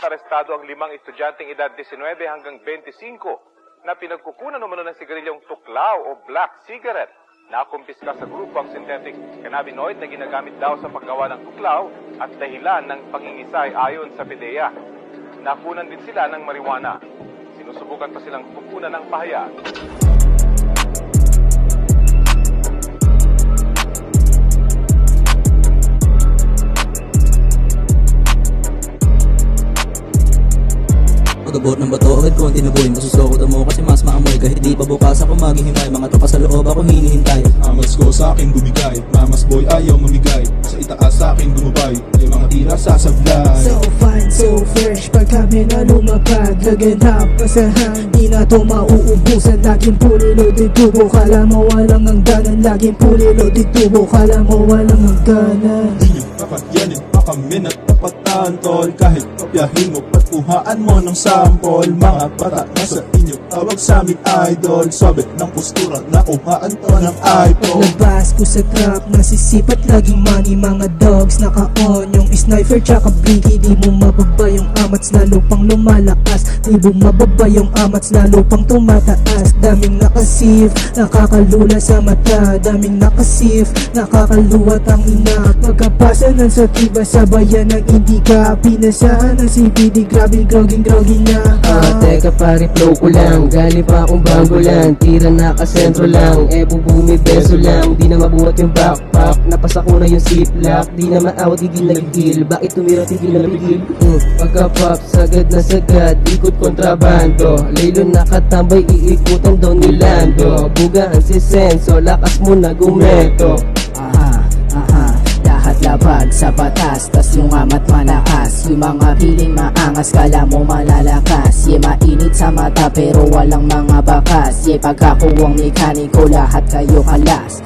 arestado ang 5 estudyanteng edad 19 hanggang 25 na pinagkukunan umano ng sigarilyong tuklaw o black cigarette. Nakumpiska sa grupo ang synthetic cannabinoid na ginagamit daw sa paggawa ng tuklaw at dahilan ng pangingisay ayon sa PDEA. Nakunan din sila ng marijuana. Sinusubukan pa silang kukunan ng pahayag. Pagabot ng bato, agad konti na buhay. Masusokot mo kasi mas maamoy. Kahit di pa bukas ako maghihimay. Mga tropa sa loob ako hinihintay. Amas ko sa akin bumigay, mamas boy ayaw mamigay. Sa itaas sa akin gumabay, may mga tira sasablay. So fine, so fresh, pag kami na lumapad. Laganap, pasahan, di na to mauubusan. Laging puli loaded tubo, kala mo walang hangganan. Laging puli loaded tubo, kala mo walang hangganan. Di nyo kakatyanin pa kami na tapatan tol. Kahit kopyahin mo pat kuhaan mo ng sample. Mga bata na sa inyo, tawag sa amin idol. Sabit ng postura na kuhaan to ng iPhone. Labas ko sa trap, nasisipat laging money. Mga dogs naka-on, yung sniper tsaka blinky. Di mo mababa yung amats, lalo pang lumalakas. Di mo mababa yung amats, lalo pang tumataas. Daming nakasif, nakakalula sa mata. Daming nakasif, nakakaluwat ang ina. Pagkapasa ng sakiba sa bayan ng Indica. Pinasahan ng CBD, grabe groging na. Teka pare, flow ko lang. Galing pa akong bago lang. Tira nakasentro lang. Bumi beso lang. Di na mabuhat yung backpack. Napasa ko na yung ziplock. Di na maawat, tigil na gigil. Bakit tumira, tigil na bigil? Pagka-pop, sagad na sagad. Ikot kontrabando. Laylo nakatambay, iikutan daw ni Lando. Bugaan si Senso, lakas mo na gumento. Lahat labag sa batas, tas yung amat malakas. Yung mga piling maangas, kala mo malalakas. Mainit sa mata pero walang mga bakas. Pagkakuwang mekaniko, lahat kayo kalas.